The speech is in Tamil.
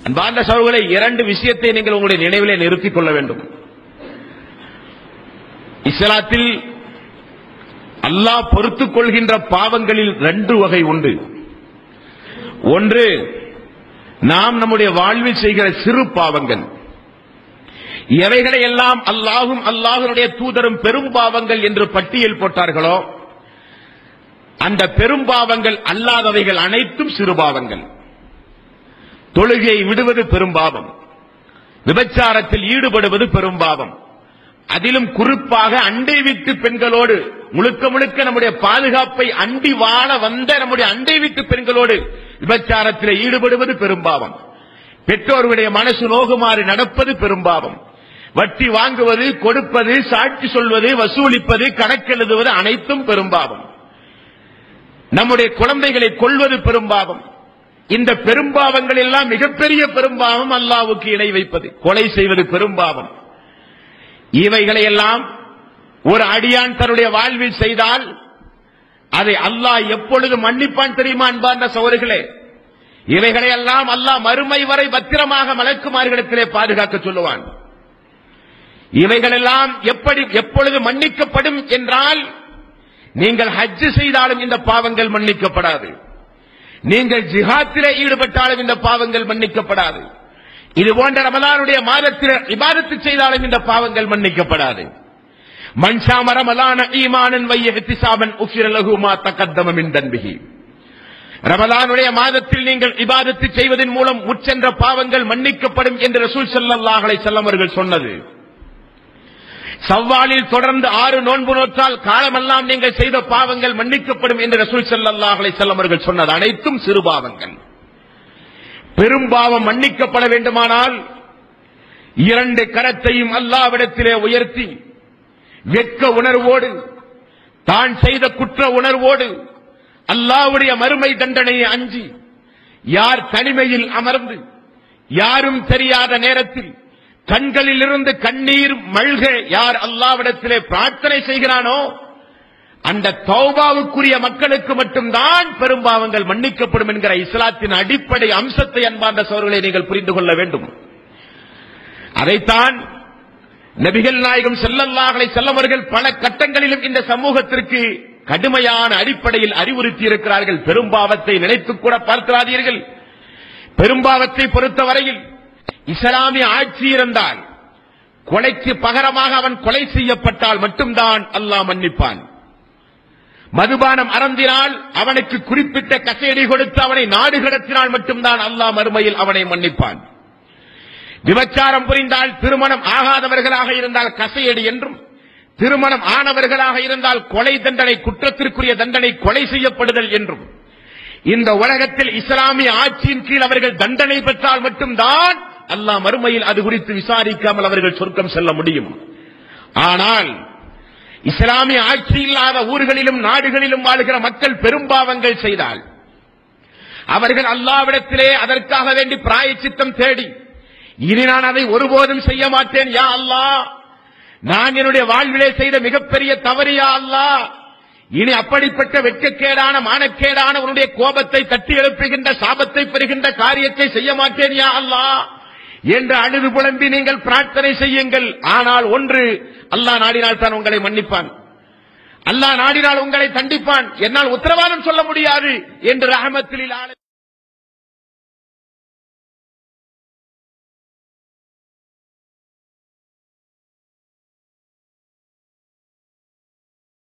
அன்பார்ந்த சகோதரர்களே, இரண்டு விஷயத்தை நீங்கள் உங்களுடைய நினைவிலே நிறுத்திக் கொள்ள வேண்டும். இஸ்லாத்தில் அல்லாஹ் பொறுத்துக் கொள்கின்ற பாவங்களில் ரெண்டு வகை உண்டு. ஒன்று, நாம் நம்முடைய வாழ்வில் செய்கிற சிறு பாவங்கள். எவைகளை எல்லாம் அல்லாஹும் அல்லாஹ்வுடைய தூதரும் பெரும் பாவங்கள் என்று பட்டியல் போட்டார்களோ அந்த பெரும் பாவங்கள் அல்லாதவைகள் அனைத்தும் சிறு பாவங்கள். தொழுகையை விடுவது பெரும் பாவம், விபச்சாரத்தில் ஈடுபடுவது பெரும் பாவம், அதிலும் குறிப்பாக அண்டை வீட்டு பெண்களோடு முழுக்க முழுக்க நம்முடைய பாதுகாப்பை அண்டி வாழ வந்த நம்முடைய அண்டை வீட்டு பெண்களோடு விபச்சாரத்தில் ஈடுபடுவது பெரும் பாவம், பெற்றோருடைய மனசு நோகுமாறு நடப்பது பெரும் பாவம், வட்டி வாங்குவது, கொடுப்பது, சாட்சி சொல்வது, வசூலிப்பது, கணக்கெழுதுவது அனைத்தும் பெரும் பாவம், நம்முடைய குழந்தைகளை கொல்வது பெரும் பாவம். இந்த பெரும்பாவங்கள் எல்லாம் மிகப்பெரிய பெரும்பாவம் அல்லாஹ்வுக்கு இணை வைப்பது, கொலை செய்வது பெரும் பாவம். இவைகளை எல்லாம் ஒரு அடியான் தன்னுடைய வாழ்வில் செய்தால் அதை அல்லாஹ் எப்பொழுது மன்னிப்பான் தெரியுமா அன்பார்ந்த சகோதரர்களே? இவைகளை எல்லாம் அல்லாஹ் மறுமை வரை பத்திரமாக மலக்குமார்களிடத்திலே பாதுகாக்க சொல்லுவான். இவைகளெல்லாம் எப்பொழுது மன்னிக்கப்படும் என்றால், நீங்கள் ஹஜ் செய்தாலும் இந்த பாவங்கள் மன்னிக்கப்படாது, நீங்கள் ஜிஹாத்திலே ஈடுபட்டாலும் இந்த பாவங்கள் மன்னிக்கப்படாது, இது போன்ற ரமலானுடைய மாதத்தில் இபாதத்து செய்தாலும் இந்த பாவங்கள் மன்னிக்கப்படாது. மன் ஷாம ரமலான ஈமானன் வ இஹ்திசாபன் உஃபிர லஹு மா தகத்தம மின் தன்பிஹி. ரமலானுடைய மாதத்தில் நீங்கள் இபாதத்து செய்வதன் மூலம் முற்சென்ற பாவங்கள் மன்னிக்கப்படும் என்று ரசூல் ஸல்லல்லாஹு அலைஹி வஸல்லம் அவர்கள் சொன்னது. சவ்வாலில் தொடர்ந்து 6 நோன்பு நோற்றால் காலமெல்லாம் நீங்கள் செய்த பாவங்கள் மன்னிக்கப்படும் என்று ரசூல் ஸல்லல்லாஹு அலைஹி வஸல்லம் அவர்கள் சொன்னது அனைத்தும் சிறு பாவங்கள். பெரும் பாவம் மன்னிக்கப்பட வேண்டுமானால் 2 கரத்தையும் அல்லாஹ்விடத்திலே உயர்த்தி வெட்க உணர்வோடு, தான் செய்த குற்ற உணர்வோடு, அல்லாஹ்வுடைய மறுமை தண்டனையை அஞ்சி, யார் தனிமையில் அமர்ந்து யாரும் தெரியாத நேரத்தில் கண்களில் இருந்து கண்ணீர் மல்க யார் அல்லாஹ்விடத்திலே பிரார்த்தனை செய்கிறானோ அந்த தௌபாவுக்குரிய மக்களுக்கு மட்டும்தான் பெரும்பாவங்கள் மன்னிக்கப்படும் என்கிற இஸ்லாத்தின் அடிப்படை அம்சத்தை அன்பார்ந்த சகோதரர்களே நீங்கள் புரிந்து கொள்ள வேண்டும். அதைத்தான் நபிகள் நாயகம் ஸல்லல்லாஹு அலைஹி வஸல்லம் அவர்கள் பல கட்டங்களிலும் இந்த சமூகத்திற்கு கடுமையான அடிப்படையில் அறிவுறுத்தி இருக்கிறார்கள். பெரும்பாவத்தை நினைத்துக் கூட பார்க்காதீர்கள். பெரும்பாவத்தை பொறுத்தவரையில் இஸ்லாமிய ஆட்சி இருந்தால், கொலைக்கு பகரமாக அவன் கொலை செய்யப்பட்டால் மட்டும்தான் அல்லாஹ் மன்னிப்பான். மதுபானம் அருந்தினால் அவனுக்கு குறிப்பிட்ட கசையடி கொடுத்து அவனை நாடு கடத்தினால் மட்டும்தான் அல்லாஹ் மறுமையில் அவனை மன்னிப்பான். விபச்சாரம் புரிந்தால், திருமணம் ஆகாதவர்களாக இருந்தால் கசையடி என்றும், திருமணம் ஆனவர்களாக இருந்தால் கொலை தண்டனை, குற்றத்திற்குரிய தண்டனை கொலை செய்யப்படுதல் என்றும், இந்த உலகத்தில் இஸ்லாமிய ஆட்சியின் கீழ் அவர்கள் தண்டனை பெற்றால் மட்டும்தான் அல்லாஹ் மறுமையில் அது குறித்து விசாரிக்காமல் அவர்கள் சொர்க்கம் செல்ல முடியும். ஆனால் இஸ்லாமிய ஆட்சி இல்லாத ஊர்களிலும் நாடுகளிலும் வாழ்கிற மக்கள் பெரும்பாவங்கள் செய்தால் அவர்கள் அல்லாஹ்விடத்திலே அதற்காக வேண்டி பிராயச்சித்தம் தேடி, இனி நான் அதை ஒருபோதும் செய்ய மாட்டேன் யா அல்லாஹ், நான் என்னுடைய வாழ்விலே செய்த மிகப்பெரிய தவறு யா அல்லாஹ், இனி அப்படிப்பட்ட வெட்கக்கேடான மானக்கேடான உன்னுடைய கோபத்தை தட்டி எழுப்புகின்ற சாபத்தை பெறுகின்ற காரியத்தை செய்ய மாட்டேன் யா அல்லாஹ் என்று அழுது புலம்பி நீங்கள் பிரார்த்தனை செய்யுங்கள். ஆனால் ஒன்று, அல்லாஹ் நாடினால் தான் உங்களை மன்னிப்பான், அல்லாஹ் நாடினால் உங்களை தண்டிப்பான், என்னால் உத்தரவாதம் சொல்ல முடியாது என்று ரஹமத்துல்